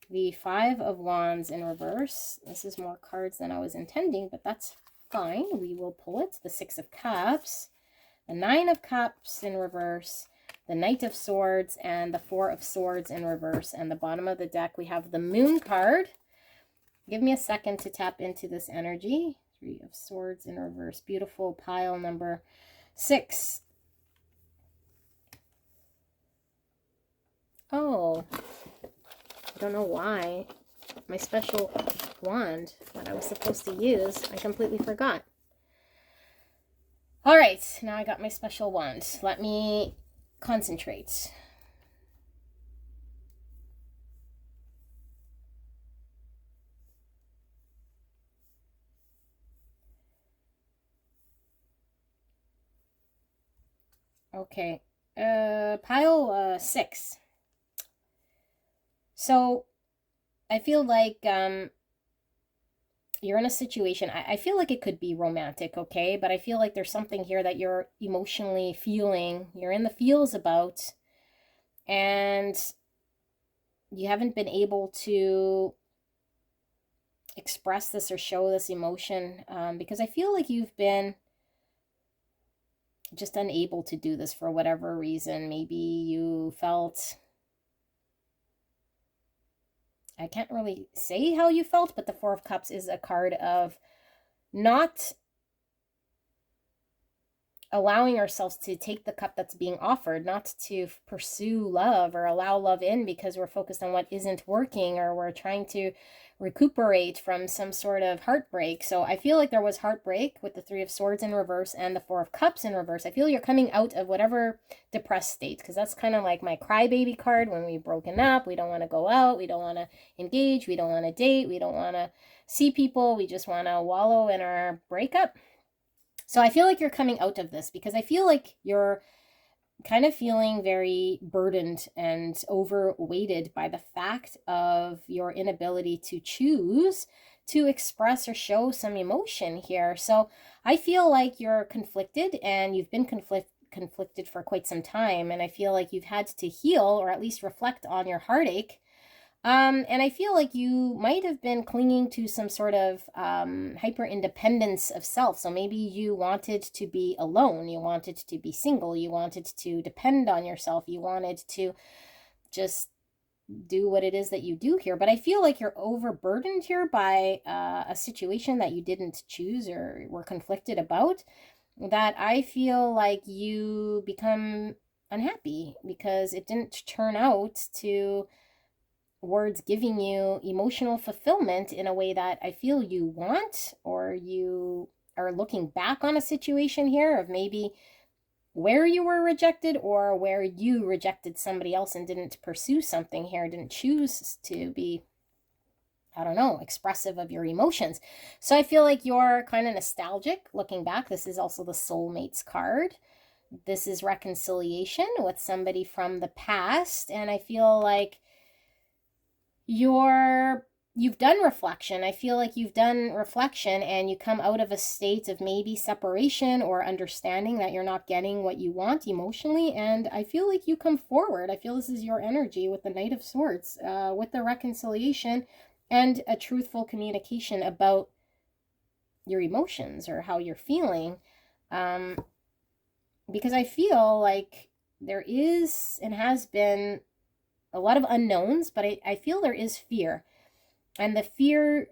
The Five of Wands in reverse. This is more cards than I was intending, but that's fine. We will pull it. The Six of Cups. The Nine of Cups in reverse. The Knight of Swords and the Four of Swords in reverse. And the bottom of the deck, we have the Moon card. Give me a second to tap into this energy. Three of Swords in reverse. Beautiful pile number 6. Oh, I don't know why. My special wand that I was supposed to use, I completely forgot. All right, now I got my special wand. Let me concentrate. Okay, pile 6. So I feel like you're in a situation, I feel like it could be romantic, okay? But I feel like there's something here that you're emotionally feeling, you're in the feels about, and you haven't been able to express this or show this emotion because I feel like you've been just unable to do this for whatever reason. Maybe you felt, I can't really say how you felt, but the Four of Cups is a card of not allowing ourselves to take the cup that's being offered, not to pursue love or allow love in because we're focused on what isn't working, or we're trying to recuperate from some sort of heartbreak. So I feel like there was heartbreak with the Three of Swords in reverse and the Four of Cups in reverse. I feel you're coming out of whatever depressed state, because that's kind of like my crybaby card. When we've broken up, we don't want to go out, we don't want to engage, we don't want to date, we don't want to see people, we just want to wallow in our breakup. So I feel like you're coming out of this because I feel like you're kind of feeling very burdened and overweighted by the fact of your inability to choose to express or show some emotion here. So I feel like you're conflicted, and you've been conflicted for quite some time. And I feel like you've had to heal, or at least reflect on your heartache. And I feel like you might have been clinging to some sort of hyper independence of self. So maybe you wanted to be alone, you wanted to be single, you wanted to depend on yourself, you wanted to just do what it is that you do here. But I feel like you're overburdened here by a situation that you didn't choose or were conflicted about, that I feel like you become unhappy because it didn't turn out to words giving you emotional fulfillment in a way that I feel you want, or you are looking back on a situation here of maybe where you were rejected, or where you rejected somebody else and didn't pursue something here, didn't choose to be, I don't know, expressive of your emotions. So I feel like you're kind of nostalgic looking back. This is also the soulmates card. This is reconciliation with somebody from the past, and I feel like you've done reflection. I feel like you've done reflection, and you come out of a state of maybe separation or understanding that you're not getting what you want emotionally, and I feel like you come forward. I feel this is your energy with the Knight of Swords, with the reconciliation and a truthful communication about your emotions or how you're feeling, because I feel like there is and has been a lot of unknowns, but I feel there is fear. And the fear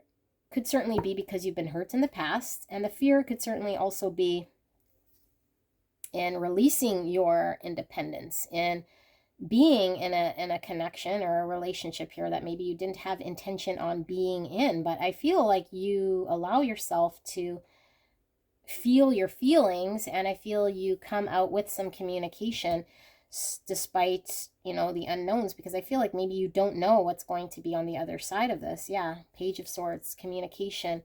could certainly be because you've been hurt in the past. And the fear could certainly also be in releasing your independence, in being in a connection or a relationship here that maybe you didn't have intention on being in. But I feel like you allow yourself to feel your feelings, and I feel you come out with some communication despite, you know, the unknowns, because I feel like maybe you don't know what's going to be on the other side of this. Yeah, Page of Swords, communication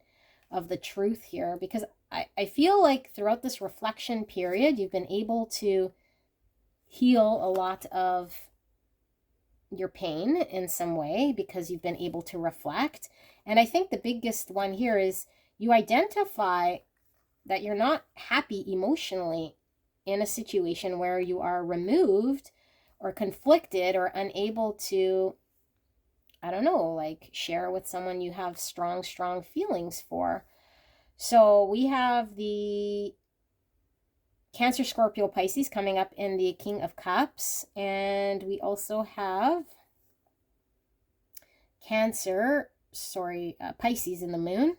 of the truth here, because I feel like throughout this reflection period, you've been able to heal a lot of your pain in some way because you've been able to reflect. And I think the biggest one here is you identify that you're not happy emotionally in a situation where you are removed or conflicted or unable to, I don't know, like share with someone you have strong feelings for. So we have the Cancer, Scorpio, Pisces coming up in the King of Cups. And we also have Pisces in the Moon.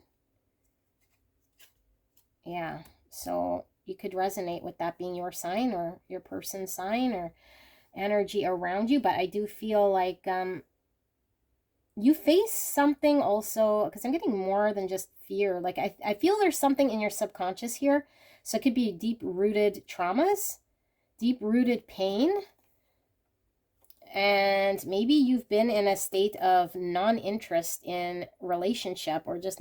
Yeah, so you could resonate with that being your sign or your person's sign or energy around you. But I do feel like you face something also, because I'm getting more than just fear. Like I feel there's something in your subconscious here. So it could be deep-rooted traumas, deep-rooted pain. And maybe you've been in a state of non-interest in relationship, or just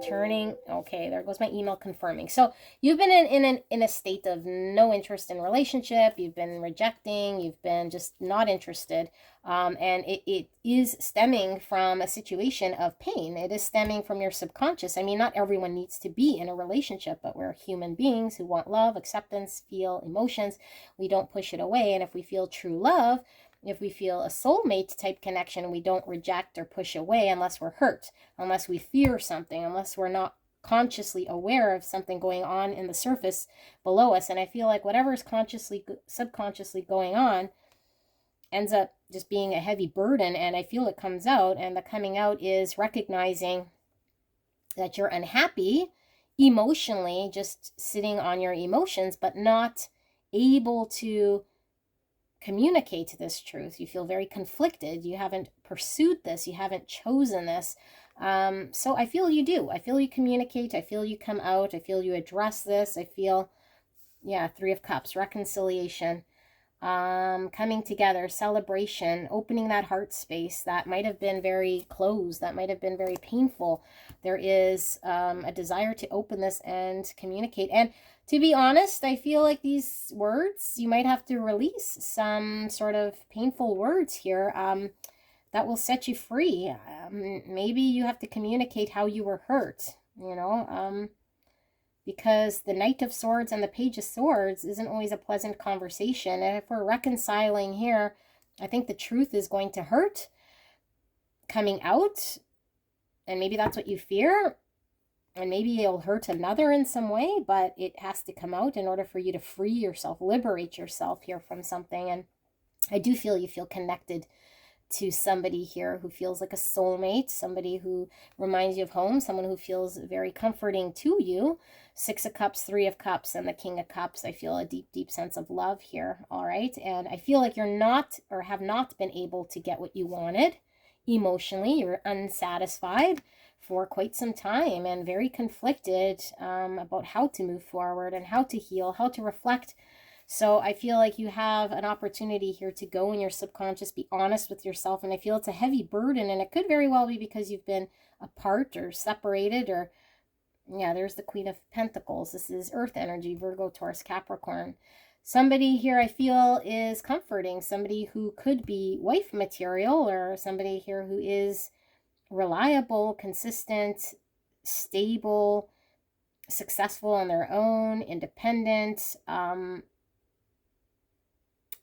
turning, okay, there goes my email confirming. So you've been in a state of no interest in relationship. You've been rejecting, you've been just not interested. And it is stemming from a situation of pain. It is stemming from your subconscious. I mean, not everyone needs to be in a relationship, but we're human beings who want love, acceptance, feel emotions. We don't push it away. And if we feel true love, if we feel a soulmate type connection, we don't reject or push away unless we're hurt, unless we fear something, unless we're not consciously aware of something going on in the surface below us. And I feel like whatever is subconsciously going on ends up just being a heavy burden. And I feel it comes out, and the coming out is recognizing that you're unhappy emotionally, just sitting on your emotions, but not able to communicate this truth. You feel very conflicted. You haven't pursued this. You haven't chosen this. So I feel you do. I feel you communicate. I feel you come out. I feel you address this. I feel, yeah, Three of Cups, reconciliation, coming together, celebration, opening that heart space that might have been very closed, that might have been very painful. There is a desire to open this and communicate. And to be honest, I feel like these words, you might have to release some sort of painful words here that will set you free. Maybe you have to communicate how you were hurt, you know, because the Knight of Swords and the Page of Swords isn't always a pleasant conversation. And if we're reconciling here, I think the truth is going to hurt coming out. And maybe that's what you fear. And maybe it'll hurt another in some way, but it has to come out in order for you to free yourself, liberate yourself here from something. And I do feel you feel connected to somebody here who feels like a soulmate, somebody who reminds you of home, someone who feels very comforting to you. Six of Cups, Three of Cups, and the King of Cups. I feel a deep, deep sense of love here, all right? And I feel like you're not, or have not been able to get what you wanted emotionally. You're unsatisfied for quite some time and very conflicted about how to move forward and how to heal, how to reflect. So I feel like you have an opportunity here to go in your subconscious, be honest with yourself. And I feel it's a heavy burden, and it could very well be because you've been apart or separated, or, yeah, there's the Queen of Pentacles. This is Earth energy, Virgo, Taurus, Capricorn. Somebody here I feel is comforting, somebody who could be wife material, or somebody here who is reliable, consistent, stable, successful on their own, independent.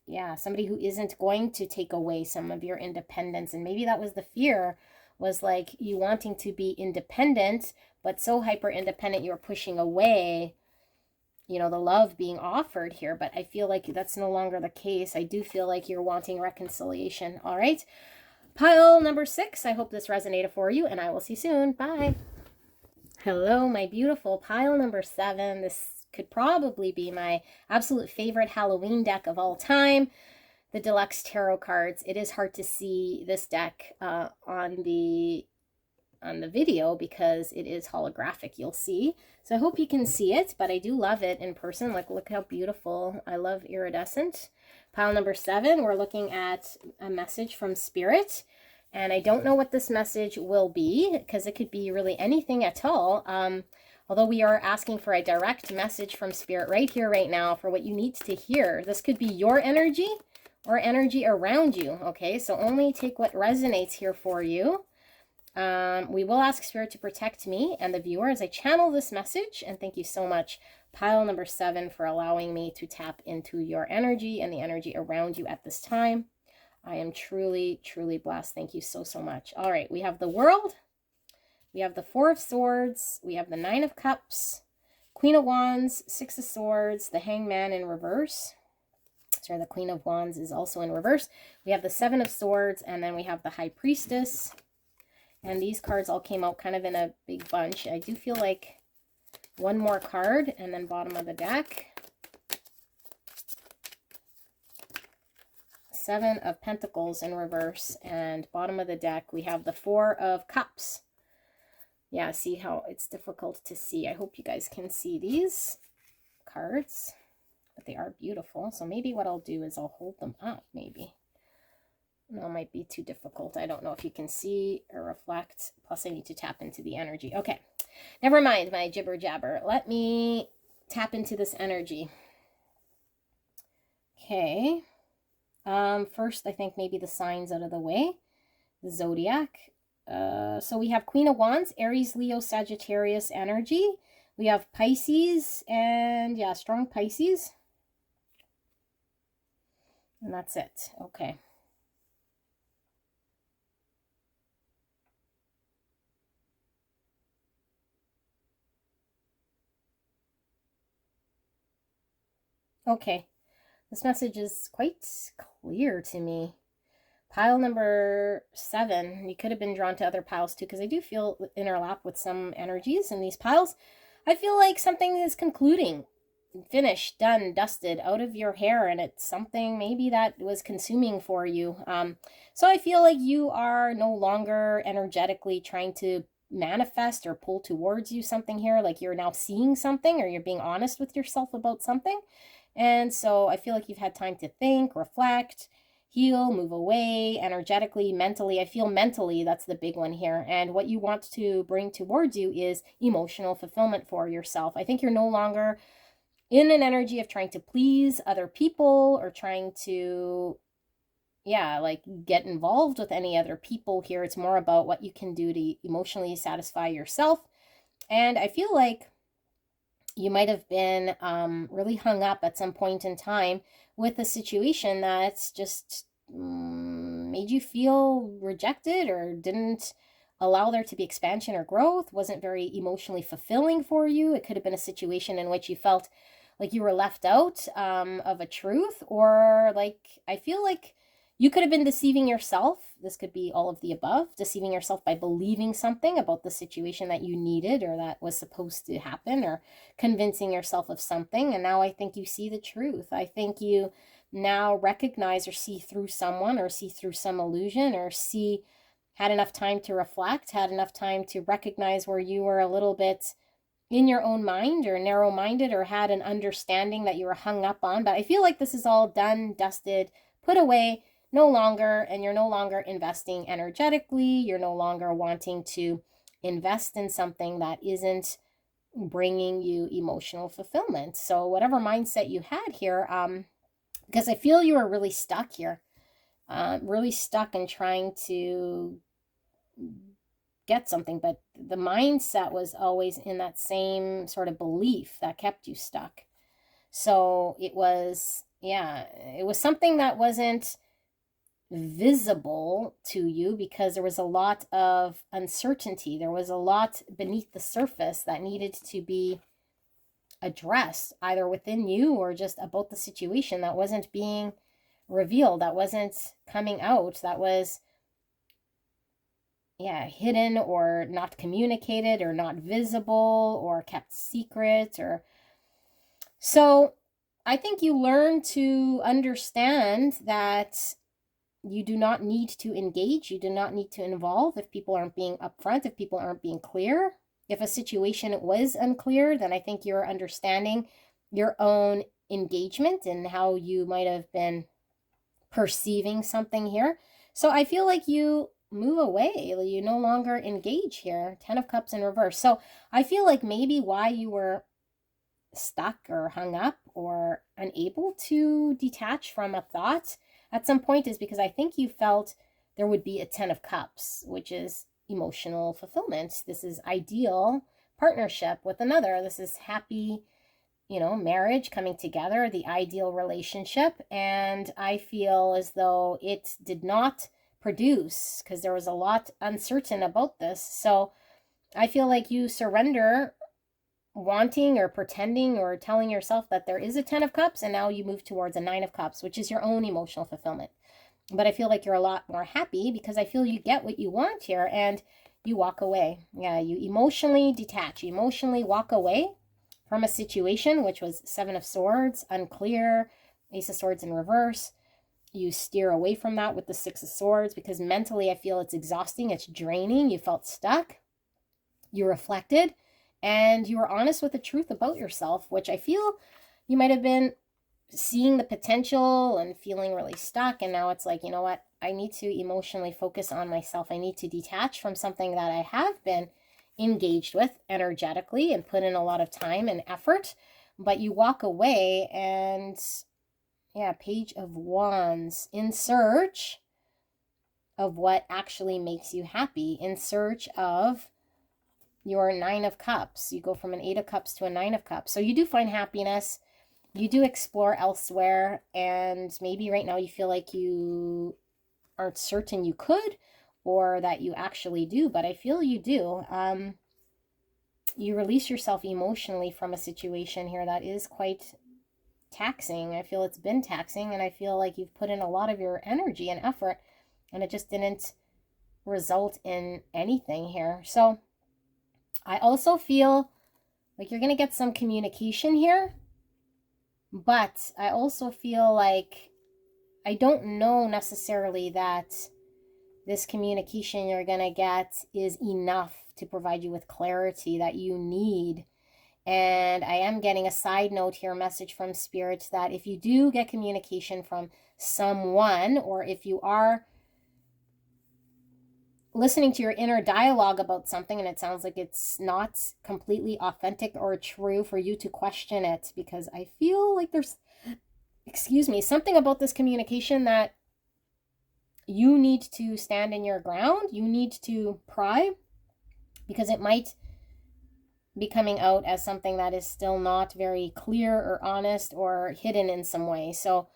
Yeah, somebody who isn't going to take away some of your independence. And maybe that was the fear, was like you wanting to be independent, but so hyper independent you're pushing away, you know, the love being offered here. But I feel like that's no longer the case. I do feel like you're wanting reconciliation. All right. Pile number 6. I hope this resonated for you, and I will see you soon. Bye. Hello, my beautiful pile number 7. This could probably be my absolute favorite Halloween deck of all time, the Deluxe Tarot cards. It is hard to see this deck on the video because it is holographic, you'll see. So I hope you can see it, but I do love it in person. Like, look how beautiful. I love iridescent. Pile number 7, we're looking at a message from Spirit. And I don't know what this message will be, because it could be really anything at all. Although we are asking for a direct message from Spirit right here, right now, for what you need to hear. This could be your energy or energy around you, okay? So only take what resonates here for you. We will ask Spirit to protect me and the viewer as I channel this message. And thank you so much, pile number 7, for allowing me to tap into your energy and the energy around you at this time. I am truly, truly blessed. Thank you so, so much. All right, we have the World. We have the 4 of Swords. We have the 9 of Cups, Queen of Wands, 6 of Swords, the Hangman in reverse. Sorry, the Queen of Wands is also in reverse. We have the 7 of Swords, and then we have the High Priestess. And these cards all came out kind of in a big bunch. I do feel like one more card, and then bottom of the deck. 7 of Pentacles in reverse, and bottom of the deck we have the 4 of Cups. Yeah, see how it's difficult to see. I hope you guys can see these cards, but they are beautiful. So maybe what I'll do is I'll hold them up, maybe. No, it might be too difficult. I don't know if you can see or reflect. Plus, I need to tap into the energy. Okay, never mind my jibber jabber. Let me tap into this energy. Okay. First, I think maybe the signs out of the way. The zodiac. So we have Queen of Wands, Aries, Leo, Sagittarius energy. We have Pisces, and yeah, strong Pisces. And that's it. Okay. Okay. This message is quite clear to me. Pile number 7, you could have been drawn to other piles too, because I do feel interlap with some energies in these piles. I feel like something is concluding, finished, done, dusted, out of your hair, and it's something maybe that was consuming for you. So I feel like you are no longer energetically trying to manifest or pull towards you something here, like you're now seeing something, or you're being honest with yourself about something. And so I feel like you've had time to think, reflect, heal, move away energetically, mentally. I feel mentally, that's the big one here. And what you want to bring towards you is emotional fulfillment for yourself. I think you're no longer in an energy of trying to please other people or trying to, yeah, like get involved with any other people here. It's more about what you can do to emotionally satisfy yourself. And I feel like you might have been really hung up at some point in time with a situation that's just made you feel rejected or didn't allow there to be expansion or growth, wasn't very emotionally fulfilling for you. It could have been a situation in which you felt like you were left out of a truth, or like, I feel like you could have been deceiving yourself. This could be all of the above, deceiving yourself by believing something about the situation that you needed or that was supposed to happen, or convincing yourself of something. And now I think you see the truth. I think you now recognize or see through someone, or see through some illusion, or had enough time to reflect, had enough time to recognize where you were a little bit in your own mind or narrow-minded, or had an understanding that you were hung up on. But I feel like this is all done, dusted, put away, no longer, and you're no longer investing energetically. You're no longer wanting to invest in something that isn't bringing you emotional fulfillment. So whatever mindset you had here, because I feel you are really stuck here, really stuck in trying to get something, but the mindset was always in that same sort of belief that kept you stuck. So it was, yeah, it was something that wasn't visible to you because there was a lot of uncertainty. There was a lot beneath the surface that needed to be addressed, either within you or just about the situation that wasn't being revealed, that wasn't coming out, that was, yeah, hidden or not communicated or not visible or kept secret. Or so I think you learn to understand that you do not need to engage. You do not need to involve if people aren't being upfront, if people aren't being clear. If a situation was unclear, then I think you're understanding your own engagement and how you might have been perceiving something here. So I feel like you move away. You no longer engage here. 10 of Cups in reverse. So I feel like maybe why you were stuck or hung up or unable to detach from a thought at some point is because I think you felt there would be a 10 of Cups, which is emotional fulfillment. This is ideal partnership with another. This is happy, you know, marriage coming together, the ideal relationship. And I feel as though it did not produce because there was a lot uncertain about this. So I feel like you surrender wanting or pretending or telling yourself that there is a 10 of cups, and now you move towards a 9 of cups, which is your own emotional fulfillment. But I feel like you're a lot more happy because I feel you get what you want here and you walk away. Yeah, you emotionally detach, you emotionally walk away from a situation, which was 7 of Swords, unclear, Ace of Swords in reverse. You steer away from that with the 6 of Swords because mentally I feel it's exhausting, it's draining. You felt stuck. You reflected and you were honest with the truth about yourself, which I feel you might have been seeing the potential and feeling really stuck. And now it's like, you know what? I need to emotionally focus on myself. I need to detach from something that I have been engaged with energetically and put in a lot of time and effort. But you walk away and yeah, Page of Wands, in search of what actually makes you happy, in search of your 9 of Cups. You go from an 8 of Cups to a 9 of Cups. So you do find happiness. You do explore elsewhere. And maybe right now you feel like you aren't certain you could or that you actually do. But I feel you do. You release yourself emotionally from a situation here that is quite taxing. I feel it's been taxing. And I feel like you've put in a lot of your energy and effort. And it just didn't result in anything here. So I also feel like you're going to get some communication here, but I also feel like I don't know necessarily that this communication you're going to get is enough to provide you with clarity that you need. And I am getting a side note here, message from Spirit, that if you do get communication from someone, or if you are listening to your inner dialogue about something and it sounds like it's not completely authentic or true, for you to question it, because I feel like there's, excuse me, something about this communication that you need to stand in your ground. You need to pry, because it might be coming out as something that is still not very clear or honest or hidden in some way. So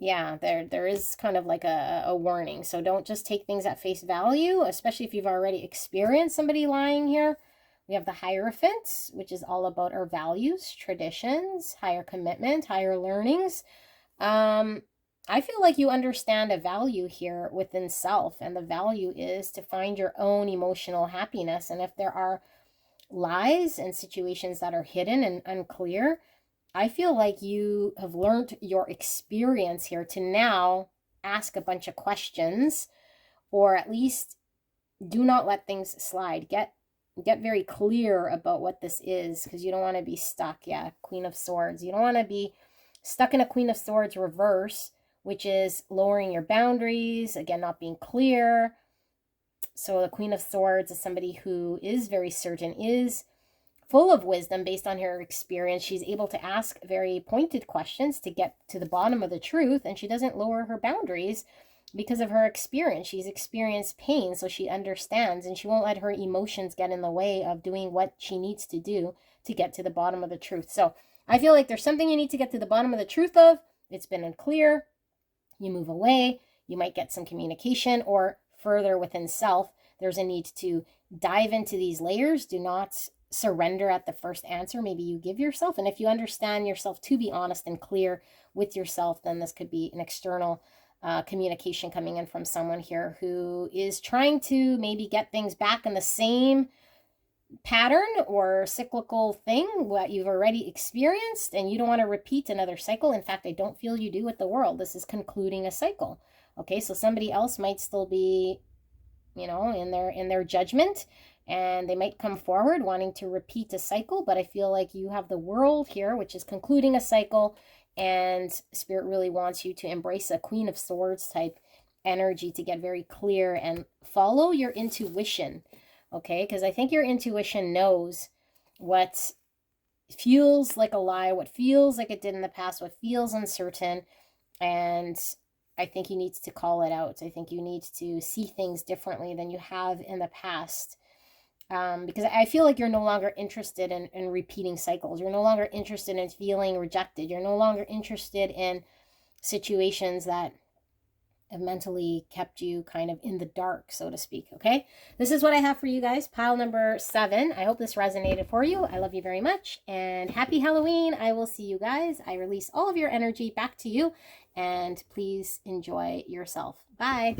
yeah, there is kind of like a warning. So don't just take things at face value, especially if you've already experienced somebody lying here. We have the Hierophant, which is all about our values, traditions, higher commitment, higher learnings. I feel like you understand a value here within self, and the value is to find your own emotional happiness. And if there are lies and situations that are hidden and unclear, I feel like you have learned your experience here to now ask a bunch of questions, or at least do not let things slide. Get very clear about what this is, because you don't want to be stuck. Yeah, Queen of Swords. You don't want to be stuck in a Queen of Swords reverse, which is lowering your boundaries, again, not being clear. So the Queen of Swords is somebody who is very certain, is full of wisdom based on her experience. She's able to ask very pointed questions to get to the bottom of the truth, and she doesn't lower her boundaries because of her experience. She's experienced pain, so she understands, and she won't let her emotions get in the way of doing what she needs to do to get to the bottom of the truth. So I feel like there's something you need to get to the bottom of the truth of. It's been unclear. You move away. You might get some communication, or further within self, there's a need to dive into these layers. Do not surrender at the first answer maybe you give yourself. And if you understand yourself to be honest and clear with yourself, then this could be an external communication coming in from someone here who is trying to maybe get things back in the same pattern or cyclical thing what you've already experienced, and you don't want to repeat another cycle. In fact, I don't feel you do with the world. This is concluding a cycle. Okay, so somebody else might still be, you know, in their judgment, and they might come forward wanting to repeat a cycle, but I feel like you have the world here, which is concluding a cycle, and Spirit really wants you to embrace a Queen of Swords type energy to get very clear and follow your intuition, okay? Because I think your intuition knows what feels like a lie, what feels like it did in the past, what feels uncertain, and I think you need to call it out. I think you need to see things differently than you have in the past. Because I feel like you're no longer interested in repeating cycles. You're no longer interested in feeling rejected. You're no longer interested in situations that have mentally kept you kind of in the dark, so to speak. Okay, this is what I have for you guys, pile number 7. I hope this resonated for you. I love you very much, and happy Halloween. I will see you guys. I release all of your energy back to you, and please enjoy yourself. Bye.